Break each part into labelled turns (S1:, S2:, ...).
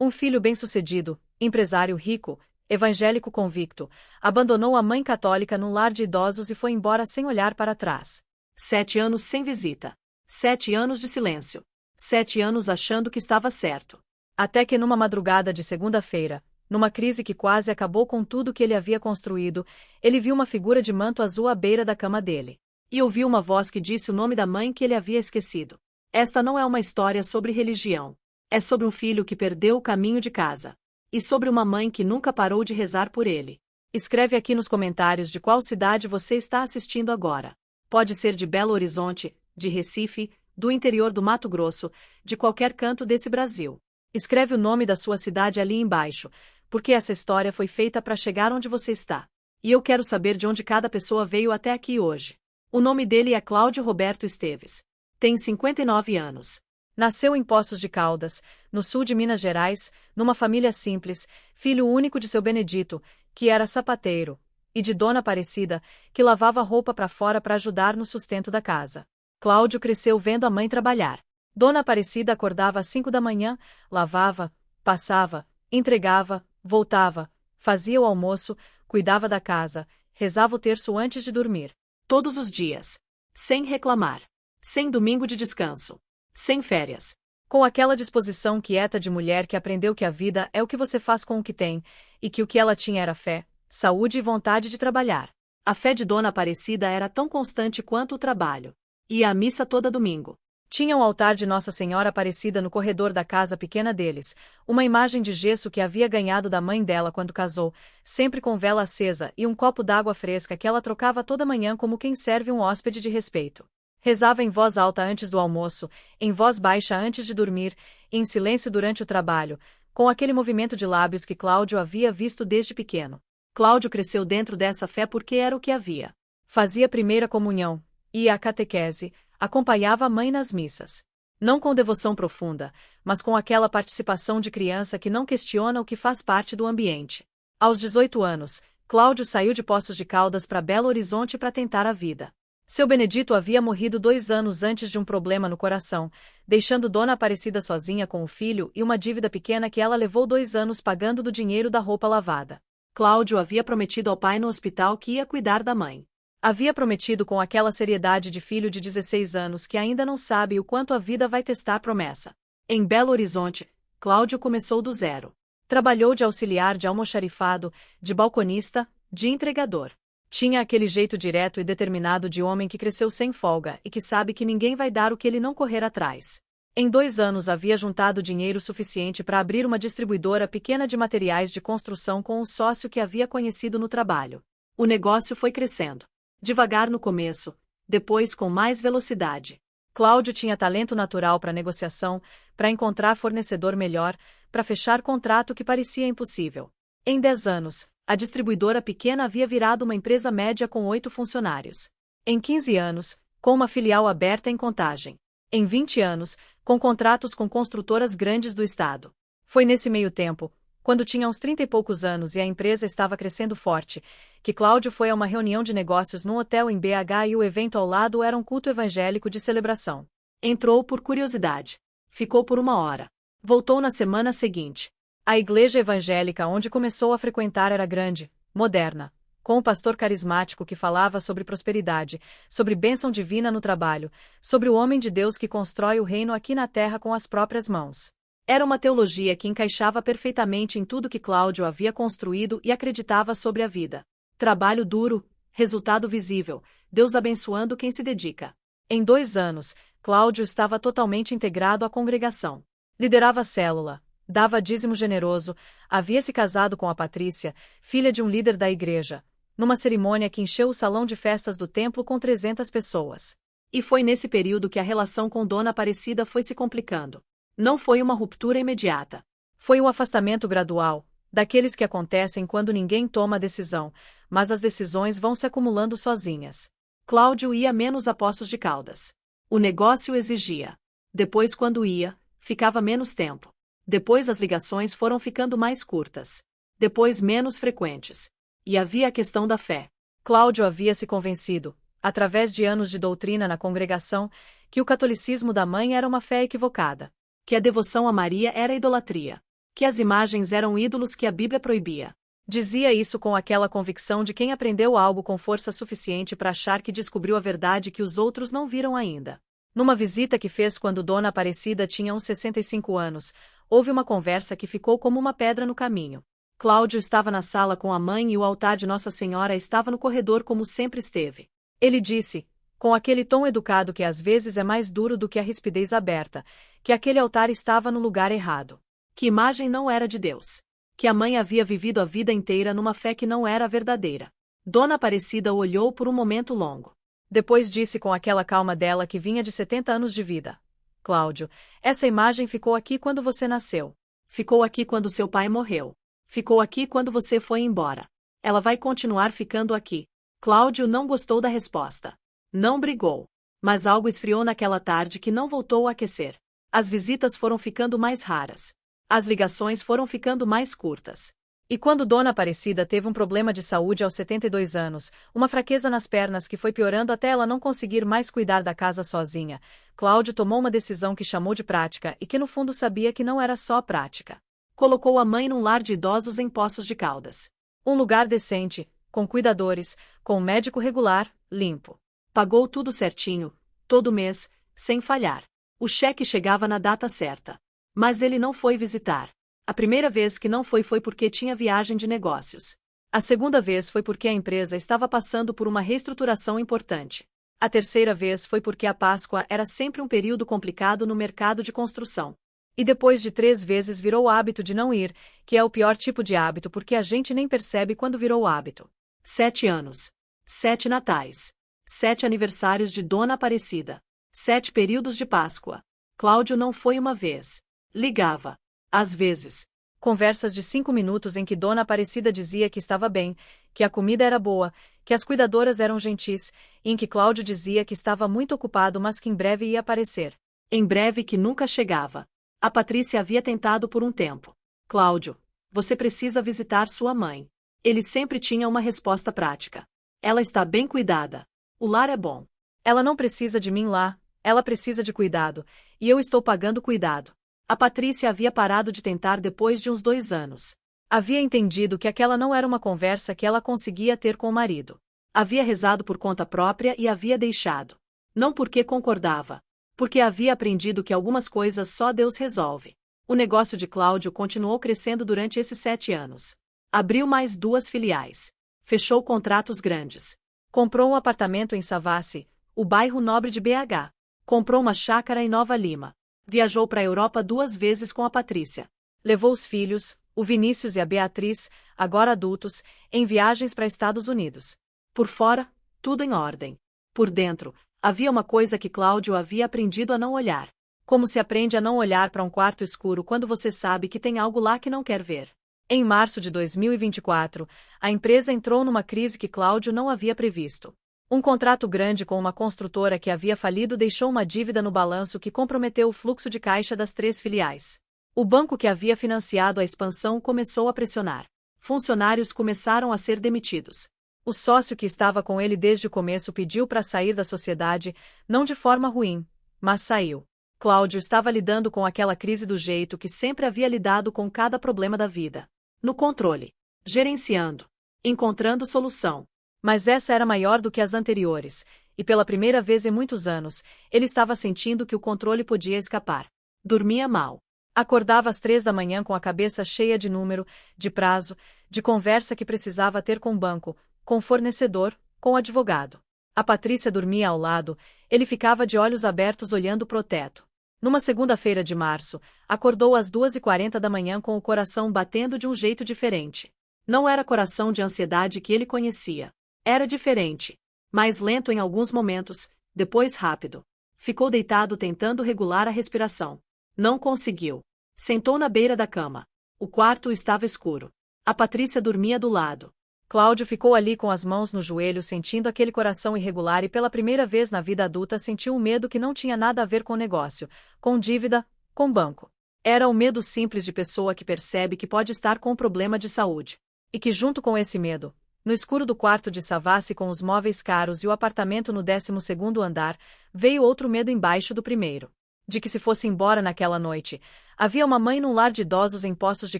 S1: Um filho bem-sucedido, empresário rico, evangélico convicto, abandonou a mãe católica num lar de idosos e foi embora sem olhar para trás. 7 anos sem visita. 7 anos de silêncio. 7 anos achando que estava certo. Até que numa madrugada de segunda-feira, numa crise que quase acabou com tudo que ele havia construído, ele viu uma figura de manto azul à beira da cama dele. E ouviu uma voz que disse o nome da mãe que ele havia esquecido. Esta não é uma história sobre religião. É sobre um filho que perdeu o caminho de casa. E sobre uma mãe que nunca parou de rezar por ele. Escreve aqui nos comentários de qual cidade você está assistindo agora. Pode ser de Belo Horizonte, de Recife, do interior do Mato Grosso, de qualquer canto desse Brasil. Escreve o nome da sua cidade ali embaixo, porque essa história foi feita para chegar onde você está. E eu quero saber de onde cada pessoa veio até aqui hoje. O nome dele é Cláudio Roberto Esteves. Tem 59 anos. Nasceu em Poços de Caldas, no sul de Minas Gerais, numa família simples, filho único de seu Benedito, que era sapateiro, e de Dona Aparecida, que lavava roupa para fora para ajudar no sustento da casa. Cláudio cresceu vendo a mãe trabalhar. Dona Aparecida acordava às 5 da manhã, lavava, passava, entregava, voltava, fazia o almoço, cuidava da casa, rezava o terço antes de dormir. Todos os dias. Sem reclamar. Sem domingo de descanso. Sem férias. Com aquela disposição quieta de mulher que aprendeu que a vida é o que você faz com o que tem, e que o que ela tinha era fé, saúde e vontade de trabalhar. A fé de Dona Aparecida era tão constante quanto o trabalho. Ia à missa toda domingo. Tinha o altar de Nossa Senhora Aparecida no corredor da casa pequena deles, uma imagem de gesso que havia ganhado da mãe dela quando casou, sempre com vela acesa e um copo d'água fresca que ela trocava toda manhã como quem serve um hóspede de respeito. Rezava em voz alta antes do almoço, em voz baixa antes de dormir, e em silêncio durante o trabalho, com aquele movimento de lábios que Cláudio havia visto desde pequeno. Cláudio cresceu dentro dessa fé porque era o que havia. Fazia primeira comunhão, ia à catequese, acompanhava a mãe nas missas. Não com devoção profunda, mas com aquela participação de criança que não questiona o que faz parte do ambiente. Aos 18 anos, Cláudio saiu de Poços de Caldas para Belo Horizonte para tentar a vida. Seu Benedito havia morrido 2 anos antes de um problema no coração, deixando Dona Aparecida sozinha com o filho e uma dívida pequena que ela levou 2 anos pagando do dinheiro da roupa lavada. Cláudio havia prometido ao pai no hospital que ia cuidar da mãe. Havia prometido com aquela seriedade de filho de 16 anos que ainda não sabe o quanto a vida vai testar a promessa. Em Belo Horizonte, Cláudio começou do zero. Trabalhou de auxiliar de almoxarifado, de balconista, de entregador. Tinha aquele jeito direto e determinado de homem que cresceu sem folga e que sabe que ninguém vai dar o que ele não correr atrás. Em 2 anos havia juntado dinheiro suficiente para abrir uma distribuidora pequena de materiais de construção com um sócio que havia conhecido no trabalho. O negócio foi crescendo. Devagar no começo, depois com mais velocidade. Cláudio tinha talento natural para negociação, para encontrar fornecedor melhor, para fechar contrato que parecia impossível. Em 10 anos, a distribuidora pequena havia virado uma empresa média com 8 funcionários. Em 15 anos, com uma filial aberta em Contagem. Em 20 anos, com contratos com construtoras grandes do estado. Foi nesse meio tempo, quando tinha uns 30 e poucos anos e a empresa estava crescendo forte, que Cláudio foi a uma reunião de negócios num hotel em BH e o evento ao lado era um culto evangélico de celebração. Entrou por curiosidade. Ficou por 1 hora. Voltou na semana seguinte. A igreja evangélica onde começou a frequentar era grande, moderna, com um pastor carismático que falava sobre prosperidade, sobre bênção divina no trabalho, sobre o homem de Deus que constrói o reino aqui na terra com as próprias mãos. Era uma teologia que encaixava perfeitamente em tudo que Cláudio havia construído e acreditava sobre a vida. Trabalho duro, resultado visível, Deus abençoando quem se dedica. Em 2 anos, Cláudio estava totalmente integrado à congregação. Liderava a célula, dava dízimo generoso, havia se casado com a Patrícia, filha de um líder da igreja, numa cerimônia que encheu o salão de festas do templo com 300 pessoas. E foi nesse período que a relação com Dona Aparecida foi se complicando. Não foi uma ruptura imediata. Foi um afastamento gradual, daqueles que acontecem quando ninguém toma a decisão, mas as decisões vão se acumulando sozinhas. Cláudio ia menos a Poços de Caldas. O negócio exigia. Depois, quando ia, ficava menos tempo. Depois as ligações foram ficando mais curtas. Depois menos frequentes. E havia a questão da fé. Cláudio havia se convencido, através de anos de doutrina na congregação, que o catolicismo da mãe era uma fé equivocada. Que a devoção a Maria era idolatria. que as imagens eram ídolos que a Bíblia proibia. Dizia isso com aquela convicção de quem aprendeu algo com força suficiente para achar que descobriu a verdade que os outros não viram ainda. Numa visita que fez quando Dona Aparecida tinha uns 65 anos, houve uma conversa que ficou como uma pedra no caminho. Cláudio estava na sala com a mãe e o altar de Nossa Senhora estava no corredor como sempre esteve. Ele disse, com aquele tom educado que às vezes é mais duro do que a rispidez aberta, que aquele altar estava no lugar errado. Que imagem não era de Deus. Que a mãe havia vivido a vida inteira numa fé que não era a verdadeira. Dona Aparecida o olhou por um momento longo. Depois disse com aquela calma dela que vinha de 70 anos de vida. Cláudio, essa imagem ficou aqui quando você nasceu. Ficou aqui quando seu pai morreu. Ficou aqui quando você foi embora. Ela vai continuar ficando aqui. Cláudio não gostou da resposta. Não brigou. Mas algo esfriou naquela tarde que não voltou a aquecer. As visitas foram ficando mais raras. As ligações foram ficando mais curtas. E quando Dona Aparecida teve um problema de saúde aos 72 anos, uma fraqueza nas pernas que foi piorando até ela não conseguir mais cuidar da casa sozinha, Cláudio tomou uma decisão que chamou de prática e que no fundo sabia que não era só prática. Colocou a mãe num lar de idosos em Poços de Caldas. Um lugar decente, com cuidadores, com um médico regular, limpo. Pagou tudo certinho, todo mês, sem falhar. O cheque chegava na data certa. Mas ele não foi visitar. A primeira vez que não foi porque tinha viagem de negócios. A segunda vez foi porque a empresa estava passando por uma reestruturação importante. A terceira vez foi porque a Páscoa era sempre um período complicado no mercado de construção. E depois de 3 vezes virou o hábito de não ir, que é o pior tipo de hábito porque a gente nem percebe quando virou o hábito. 7 anos. 7 natais. 7 aniversários de Dona Aparecida. 7 períodos de Páscoa. Cláudio não foi uma vez. Ligava. Às vezes. Conversas de 5 minutos em que Dona Aparecida dizia que estava bem, que a comida era boa, que as cuidadoras eram gentis, e em que Cláudio dizia que estava muito ocupado mas que em breve ia aparecer. Em breve que nunca chegava. A Patrícia havia tentado por um tempo. Cláudio, você precisa visitar sua mãe. Ele sempre tinha uma resposta prática. Ela está bem cuidada. O lar é bom. Ela não precisa de mim lá, ela precisa de cuidado, e eu estou pagando cuidado. A Patrícia havia parado de tentar depois de uns 2 anos. Havia entendido que aquela não era uma conversa que ela conseguia ter com o marido. Havia rezado por conta própria e havia deixado. Não porque concordava. Porque havia aprendido que algumas coisas só Deus resolve. O negócio de Cláudio continuou crescendo durante esses 7 anos. Abriu mais 2 filiais. Fechou contratos grandes. Comprou um apartamento em Savassi, o bairro nobre de BH. Comprou uma chácara em Nova Lima. Viajou para a Europa 2 vezes com a Patrícia. Levou os filhos, o Vinícius e a Beatriz, agora adultos, em viagens para Estados Unidos. Por fora, tudo em ordem. Por dentro, havia uma coisa que Cláudio havia aprendido a não olhar. Como se aprende a não olhar para um quarto escuro quando você sabe que tem algo lá que não quer ver. Em março de 2024, a empresa entrou numa crise que Cláudio não havia previsto. Um contrato grande com uma construtora que havia falido deixou uma dívida no balanço que comprometeu o fluxo de caixa das 3 filiais. O banco que havia financiado a expansão começou a pressionar. Funcionários começaram a ser demitidos. O sócio que estava com ele desde o começo pediu para sair da sociedade, não de forma ruim, mas saiu. Cláudio estava lidando com aquela crise do jeito que sempre havia lidado com cada problema da vida. No controle. Gerenciando. Encontrando solução. Mas essa era maior do que as anteriores, e pela primeira vez em muitos anos, ele estava sentindo que o controle podia escapar. Dormia mal. Acordava às 3 da manhã com a cabeça cheia de número, de prazo, de conversa que precisava ter com o banco, com o fornecedor, com o advogado. A Patrícia dormia ao lado, ele ficava de olhos abertos olhando pro teto. Numa segunda-feira de março, acordou às 2h40 da manhã com o coração batendo de um jeito diferente. Não era coração de ansiedade que ele conhecia. Era diferente. Mais lento em alguns momentos, depois rápido. Ficou deitado tentando regular a respiração. Não conseguiu. Sentou na beira da cama. O quarto estava escuro. A Patrícia dormia do lado. Cláudio ficou ali com as mãos no joelho sentindo aquele coração irregular e pela primeira vez na vida adulta sentiu um medo que não tinha nada a ver com o negócio, com dívida, com banco. Era o medo simples de pessoa que percebe que pode estar com um problema de saúde. E que junto com esse medo, no escuro do quarto de Savassi com os móveis caros e o apartamento no 12º andar, veio outro medo embaixo do primeiro. De que se fosse embora naquela noite, Havia uma mãe num lar de idosos em Poços de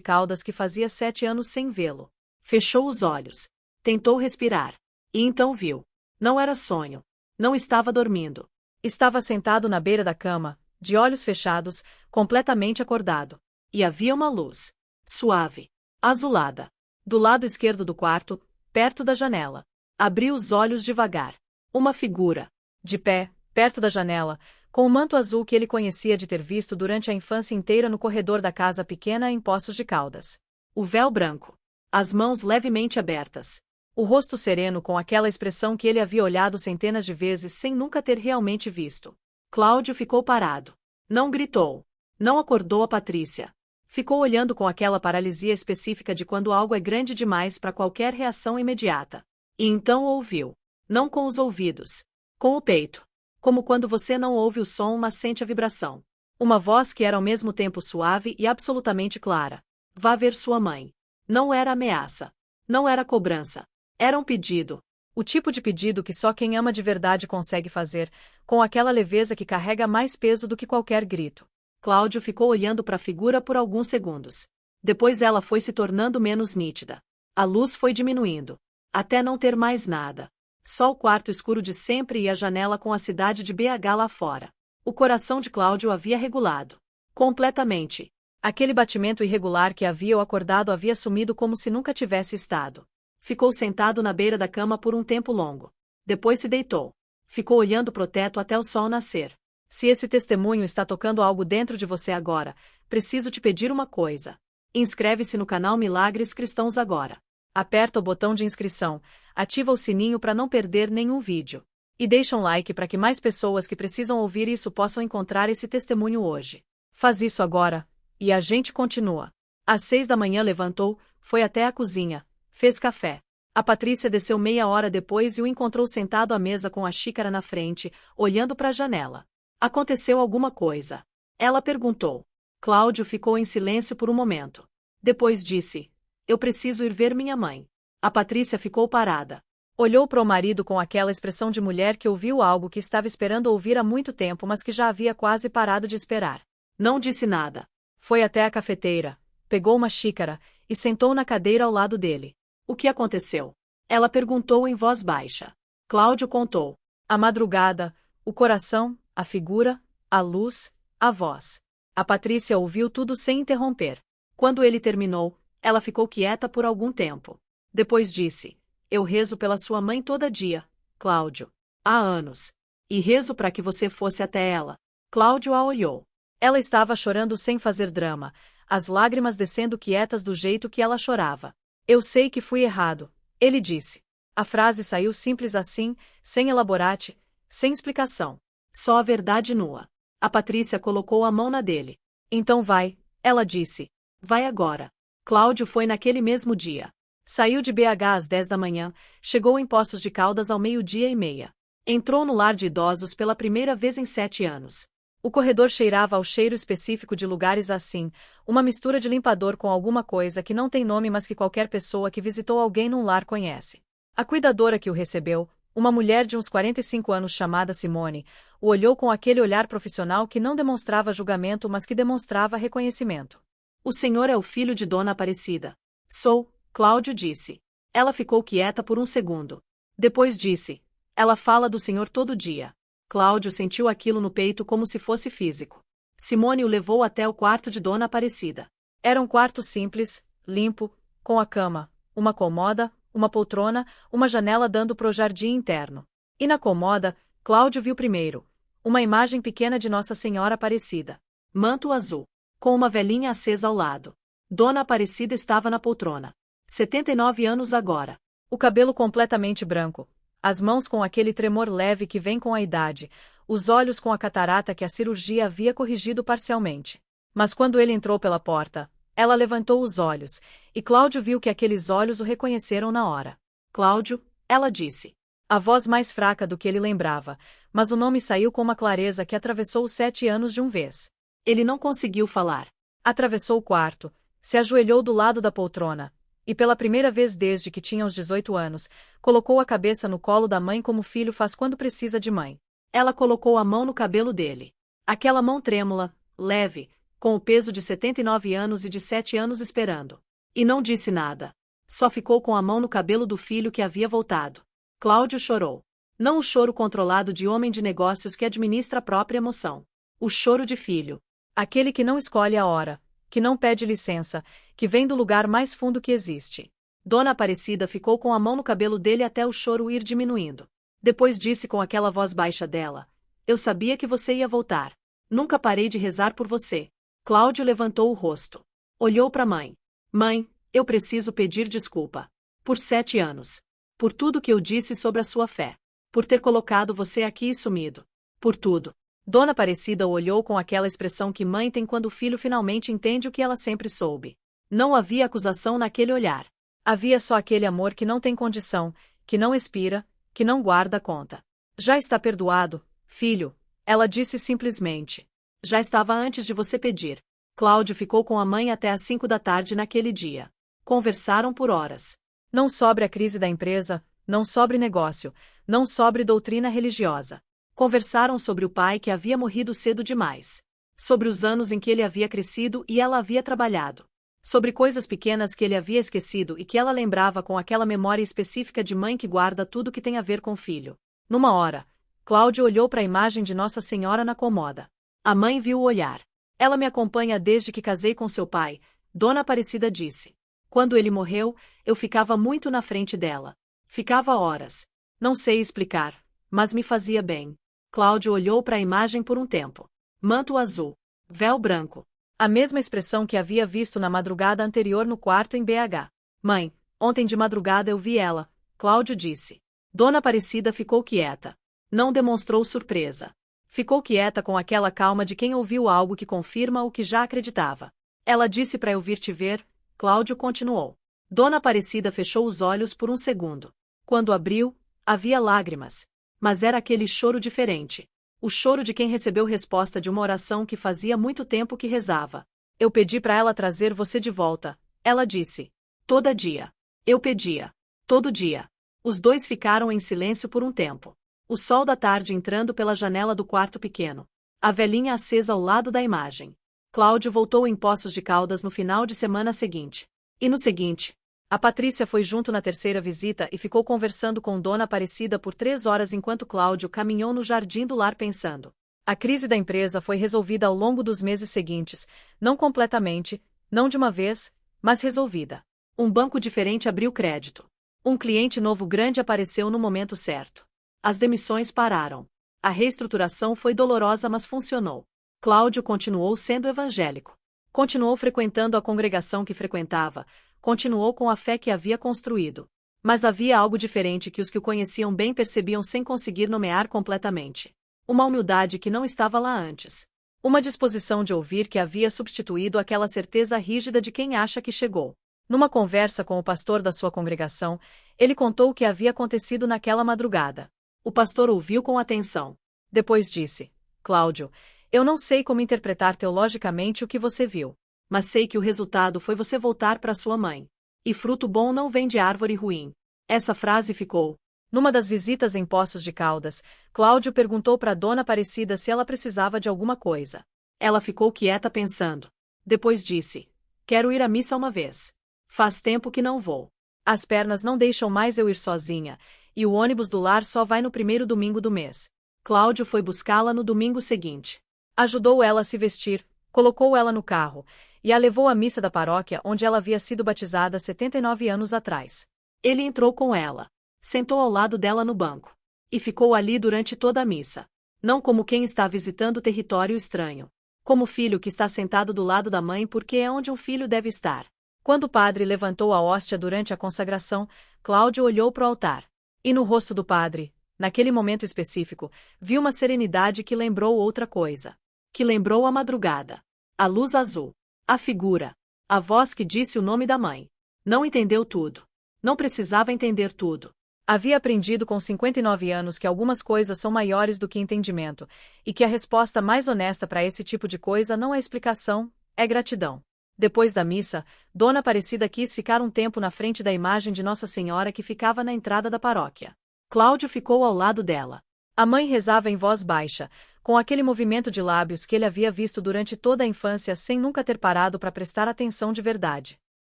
S1: Caldas que fazia 7 anos sem vê-lo. Fechou os olhos. Tentou respirar. E então viu. Não era sonho. Não estava dormindo. Estava sentado na beira da cama, de olhos fechados, completamente acordado. E havia uma luz. Suave. Azulada. Do lado esquerdo do quarto, perto da janela. Abriu os olhos devagar. Uma figura. De pé, perto da janela, com o manto azul que ele conhecia de ter visto durante a infância inteira no corredor da casa pequena em Poços de Caldas. O véu branco. As mãos levemente abertas. O rosto sereno com aquela expressão que ele havia olhado centenas de vezes sem nunca ter realmente visto. Cláudio ficou parado. Não gritou. Não acordou a Patrícia. Ficou olhando com aquela paralisia específica de quando algo é grande demais para qualquer reação imediata. E então ouviu. Não com os ouvidos. Com o peito. Como quando você não ouve o som mas sente a vibração. Uma voz que era ao mesmo tempo suave e absolutamente clara. Vá ver sua mãe. Não era ameaça. Não era cobrança. Era um pedido. O tipo de pedido que só quem ama de verdade consegue fazer, com aquela leveza que carrega mais peso do que qualquer grito. Cláudio ficou olhando para a figura por alguns segundos. Depois ela foi se tornando menos nítida. A luz foi diminuindo. Até não ter mais nada. Só o quarto escuro de sempre e a janela com a cidade de BH lá fora. O coração de Cláudio havia regulado. Completamente. Aquele batimento irregular que havia o acordado havia sumido como se nunca tivesse estado. Ficou sentado na beira da cama por um tempo longo. Depois se deitou. Ficou olhando pro teto até o sol nascer. Se esse testemunho está tocando algo dentro de você agora, preciso te pedir uma coisa. Inscreve-se no canal Milagres Cristãos agora. Aperta o botão de inscrição, ativa o sininho para não perder nenhum vídeo. E deixa um like para que mais pessoas que precisam ouvir isso possam encontrar esse testemunho hoje. Faz isso agora, e a gente continua. Às 6 da manhã levantou, foi até a cozinha. Fez café. A Patrícia desceu meia hora depois e o encontrou sentado à mesa com a xícara na frente, olhando para a janela. Aconteceu alguma coisa? Ela perguntou. Cláudio ficou em silêncio por um momento. Depois disse: Eu preciso ir ver minha mãe. A Patrícia ficou parada. Olhou para o marido com aquela expressão de mulher que ouviu algo que estava esperando ouvir há muito tempo mas que já havia quase parado de esperar. Não disse nada. Foi até a cafeteira, pegou uma xícara e sentou na cadeira ao lado dele. O que aconteceu? Ela perguntou em voz baixa. Cláudio contou. A madrugada, o coração, a figura, a luz, a voz. A Patrícia ouviu tudo sem interromper. Quando ele terminou, ela ficou quieta por algum tempo. Depois disse: Eu rezo pela sua mãe todo dia, Cláudio. Há anos. E rezo para que você fosse até ela. Cláudio a olhou. Ela estava chorando sem fazer drama, as lágrimas descendo quietas do jeito que ela chorava. Eu sei que fui errado, ele disse. A frase saiu simples assim, sem elaborate, sem explicação. Só a verdade nua. A Patrícia colocou a mão na dele. Então vai, ela disse. Vai agora. Cláudio foi naquele mesmo dia. Saiu de BH às 10 da manhã, chegou em Poços de Caldas ao 12:30. Entrou no lar de idosos pela primeira vez em 7 anos. O corredor cheirava ao cheiro específico de lugares assim, uma mistura de limpador com alguma coisa que não tem nome mas que qualquer pessoa que visitou alguém num lar conhece. A cuidadora que o recebeu, uma mulher de uns 45 anos chamada Simone, o olhou com aquele olhar profissional que não demonstrava julgamento mas que demonstrava reconhecimento. O senhor é o filho de Dona Aparecida. Sou, Cláudio disse. Ela ficou quieta por um segundo. Depois disse: Ela fala do senhor todo dia. Cláudio sentiu aquilo no peito como se fosse físico. Simone o levou até o quarto de Dona Aparecida. Era um quarto simples, limpo, com a cama, uma cômoda, uma poltrona, uma janela dando para o jardim interno. E na cômoda, Cláudio viu primeiro uma imagem pequena de Nossa Senhora Aparecida. Manto azul, com uma velinha acesa ao lado. Dona Aparecida estava na poltrona. 79 anos agora. O cabelo completamente branco. As mãos com aquele tremor leve que vem com a idade, os olhos com a catarata que a cirurgia havia corrigido parcialmente. Mas quando ele entrou pela porta, ela levantou os olhos, e Cláudio viu que aqueles olhos o reconheceram na hora. Cláudio, ela disse. A voz mais fraca do que ele lembrava, mas o nome saiu com uma clareza que atravessou os 7 anos de uma vez. Ele não conseguiu falar. Atravessou o quarto, se ajoelhou do lado da poltrona, e pela primeira vez desde que tinha os 18 anos, colocou a cabeça no colo da mãe como filho faz quando precisa de mãe. Ela colocou a mão no cabelo dele. Aquela mão trêmula, leve, com o peso de 79 anos e de 7 anos esperando. E não disse nada. Só ficou com a mão no cabelo do filho que havia voltado. Cláudio chorou. Não o choro controlado de homem de negócios que administra a própria emoção. O choro de filho. Aquele que não escolhe a hora, que não pede licença, que vem do lugar mais fundo que existe. Dona Aparecida ficou com a mão no cabelo dele até o choro ir diminuindo. Depois disse com aquela voz baixa dela: "Eu sabia que você ia voltar. Nunca parei de rezar por você." Cláudio levantou o rosto. Olhou para a mãe. "Mãe, eu preciso pedir desculpa. Por 7 anos. Por tudo que eu disse sobre a sua fé. Por ter colocado você aqui e sumido. Por tudo." Dona Aparecida o olhou com aquela expressão que mãe tem quando o filho finalmente entende o que ela sempre soube. Não havia acusação naquele olhar. Havia só aquele amor que não tem condição, que não expira, que não guarda conta. "Já está perdoado, filho," ela disse simplesmente. "Já estava antes de você pedir." Cláudio ficou com a mãe até às 5 da tarde naquele dia. Conversaram por horas. Não sobre a crise da empresa, não sobre negócio, não sobre doutrina religiosa. Conversaram sobre o pai que havia morrido cedo demais. Sobre os anos em que ele havia crescido e ela havia trabalhado. Sobre coisas pequenas que ele havia esquecido e que ela lembrava com aquela memória específica de mãe que guarda tudo que tem a ver com o filho. Numa hora, Cláudio olhou para a imagem de Nossa Senhora na cômoda. A mãe viu o olhar. "Ela me acompanha desde que casei com seu pai," Dona Aparecida disse. "Quando ele morreu, eu ficava muito na frente dela. Ficava horas. Não sei explicar, mas me fazia bem." Cláudio olhou para a imagem por um tempo. Manto azul. Véu branco. A mesma expressão que havia visto na madrugada anterior no quarto em BH. "Mãe, ontem de madrugada eu vi ela," Cláudio disse. Dona Aparecida ficou quieta. Não demonstrou surpresa. Ficou quieta com aquela calma de quem ouviu algo que confirma o que já acreditava. "Ela disse para eu vir te ver," Cláudio continuou. Dona Aparecida fechou os olhos por um segundo. Quando abriu, havia lágrimas. Mas era aquele choro diferente. O choro de quem recebeu resposta de uma oração que fazia muito tempo que rezava. "Eu pedi para ela trazer você de volta," ela disse. "Todo dia. Eu pedia. Todo dia." Os dois ficaram em silêncio por um tempo. O sol da tarde entrando pela janela do quarto pequeno. A velhinha acesa ao lado da imagem. Cláudio voltou em Poços de Caldas no final de semana seguinte. E no seguinte, a Patrícia foi junto na terceira visita e ficou conversando com Dona Aparecida por 3 horas enquanto Cláudio caminhou no jardim do lar pensando. A crise da empresa foi resolvida ao longo dos meses seguintes, não completamente, não de uma vez, mas resolvida. Um banco diferente abriu crédito. Um cliente novo grande apareceu no momento certo. As demissões pararam. A reestruturação foi dolorosa, mas funcionou. Cláudio continuou sendo evangélico. Continuou frequentando a congregação que frequentava. Continuou com a fé que havia construído. Mas havia algo diferente que os que o conheciam bem percebiam sem conseguir nomear completamente. Uma humildade que não estava lá antes. Uma disposição de ouvir que havia substituído aquela certeza rígida de quem acha que chegou. Numa conversa com o pastor da sua congregação, ele contou o que havia acontecido naquela madrugada. O pastor ouviu com atenção. Depois disse: "Cláudio, eu não sei como interpretar teologicamente o que você viu. Mas sei que o resultado foi você voltar para sua mãe. E fruto bom não vem de árvore ruim." Essa frase ficou. Numa das visitas em Poços de Caldas, Cláudio perguntou para Dona Aparecida se ela precisava de alguma coisa. Ela ficou quieta pensando. Depois disse: "Quero ir à missa uma vez. Faz tempo que não vou. As pernas não deixam mais eu ir sozinha, e o ônibus do lar só vai no primeiro domingo do mês." Cláudio foi buscá-la no domingo seguinte. Ajudou ela a se vestir, colocou ela no carro, e a levou à missa da paróquia onde ela havia sido batizada 79 anos atrás. Ele entrou com ela. Sentou ao lado dela no banco. E ficou ali durante toda a missa. Não como quem está visitando território estranho. Como filho que está sentado do lado da mãe porque é onde um filho deve estar. Quando o padre levantou a hóstia durante a consagração, Cláudio olhou para o altar. E no rosto do padre, naquele momento específico, viu uma serenidade que lembrou outra coisa. Que lembrou a madrugada. A luz azul. A figura. A voz que disse o nome da mãe. Não entendeu tudo. Não precisava entender tudo. Havia aprendido com 59 anos que algumas coisas são maiores do que entendimento, e que a resposta mais honesta para esse tipo de coisa não é explicação, é gratidão. Depois da missa, Dona Aparecida quis ficar um tempo na frente da imagem de Nossa Senhora que ficava na entrada da paróquia. Cláudio ficou ao lado dela. A mãe rezava em voz baixa, com aquele movimento de lábios que ele havia visto durante toda a infância sem nunca ter parado para prestar atenção de verdade.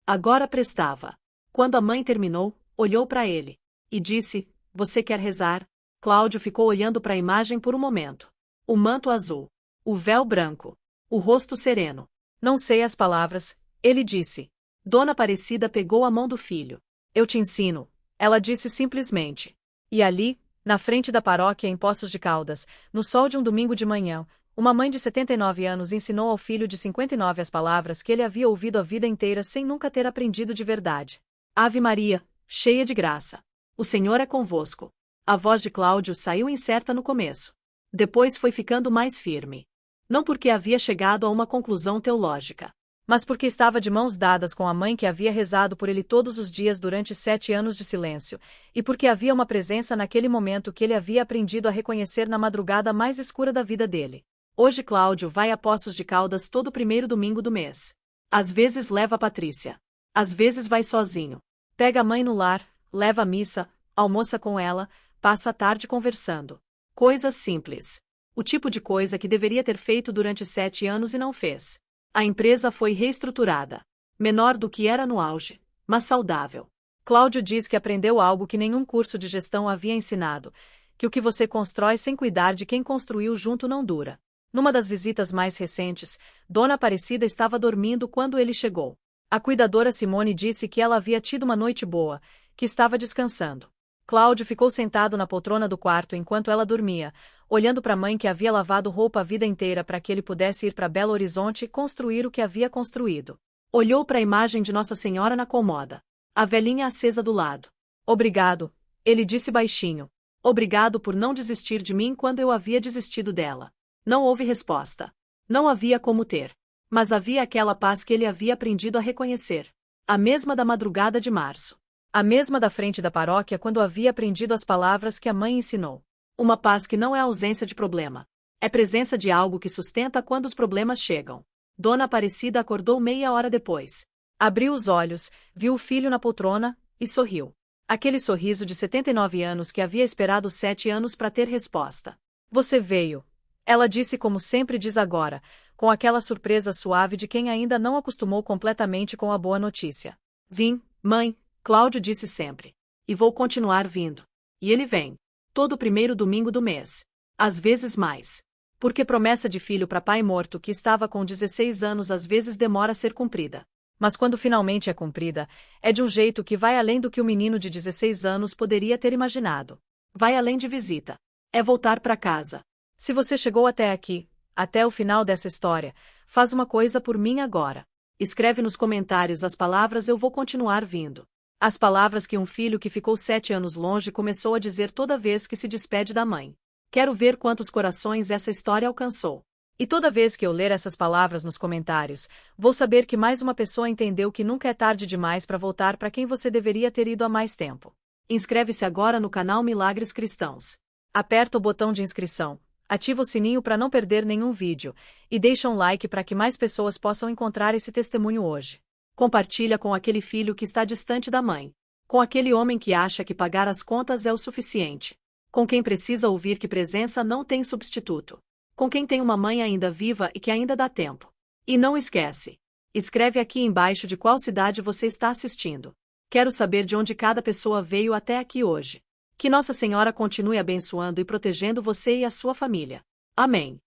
S1: Agora prestava. Quando a mãe terminou, olhou para ele e disse: "Você quer rezar?" Cláudio ficou olhando para a imagem por um momento. O manto azul, o véu branco, o rosto sereno. "Não sei as palavras", ele disse. Dona Aparecida pegou a mão do filho. "Eu te ensino", ela disse simplesmente. E ali, na frente da paróquia em Poços de Caldas, no sol de um domingo de manhã, uma mãe de 79 anos ensinou ao filho de 59 as palavras que ele havia ouvido a vida inteira sem nunca ter aprendido de verdade. "Ave Maria, cheia de graça. O Senhor é convosco." A voz de Cláudio saiu incerta no começo. Depois foi ficando mais firme. Não porque havia chegado a uma conclusão teológica, mas porque estava de mãos dadas com a mãe que havia rezado por ele todos os dias durante 7 anos de silêncio, e porque havia uma presença naquele momento que ele havia aprendido a reconhecer na madrugada mais escura da vida dele. Hoje Cláudio vai a Poços de Caldas todo primeiro domingo do mês. Às vezes leva a Patrícia. Às vezes vai sozinho. Pega a mãe no lar, leva à missa, almoça com ela, passa a tarde conversando. Coisas simples. O tipo de coisa que deveria ter feito durante 7 anos e não fez. A empresa foi reestruturada. Menor do que era no auge, mas saudável. Cláudio diz que aprendeu algo que nenhum curso de gestão havia ensinado, que o que você constrói sem cuidar de quem construiu junto não dura. Numa das visitas mais recentes, Dona Aparecida estava dormindo quando ele chegou. A cuidadora Simone disse que ela havia tido uma noite boa, que estava descansando. Cláudio ficou sentado na poltrona do quarto enquanto ela dormia, olhando para a mãe que havia lavado roupa a vida inteira para que ele pudesse ir para Belo Horizonte e construir o que havia construído. Olhou para a imagem de Nossa Senhora na cômoda, a velhinha acesa do lado. "Obrigado", ele disse baixinho. "Obrigado por não desistir de mim quando eu havia desistido dela." Não houve resposta. Não havia como ter. Mas havia aquela paz que ele havia aprendido a reconhecer. A mesma da madrugada de março. A mesma da frente da paróquia quando havia aprendido as palavras que a mãe ensinou. Uma paz que não é ausência de problema. É presença de algo que sustenta quando os problemas chegam. Dona Aparecida acordou meia hora depois. Abriu os olhos, viu o filho na poltrona, e sorriu. Aquele sorriso de 79 anos que havia esperado 7 anos para ter resposta. "Você veio", ela disse como sempre diz agora, com aquela surpresa suave de quem ainda não acostumou completamente com a boa notícia. "Vim, mãe", Cláudio disse sempre. "E vou continuar vindo." E ele vem. Todo primeiro domingo do mês. Às vezes mais. Porque promessa de filho para pai morto que estava com 16 anos às vezes demora a ser cumprida. Mas quando finalmente é cumprida, é de um jeito que vai além do que o menino de 16 anos poderia ter imaginado. Vai além de visita. É voltar para casa. Se você chegou até aqui, até o final dessa história, faz uma coisa por mim agora. Escreve nos comentários as palavras "eu vou continuar vindo." As palavras que um filho que ficou 7 anos longe começou a dizer toda vez que se despede da mãe. Quero ver quantos corações essa história alcançou. E toda vez que eu ler essas palavras nos comentários, vou saber que mais uma pessoa entendeu que nunca é tarde demais para voltar para quem você deveria ter ido há mais tempo. Inscreve-se agora no canal Milagres Cristãos. Aperta o botão de inscrição, ativa o sininho para não perder nenhum vídeo, e deixa um like para que mais pessoas possam encontrar esse testemunho hoje. Compartilha com aquele filho que está distante da mãe. Com aquele homem que acha que pagar as contas é o suficiente. Com quem precisa ouvir que presença não tem substituto. Com quem tem uma mãe ainda viva e que ainda dá tempo. E não esquece. Escreve aqui embaixo de qual cidade você está assistindo. Quero saber de onde cada pessoa veio até aqui hoje. Que Nossa Senhora continue abençoando e protegendo você e a sua família. Amém.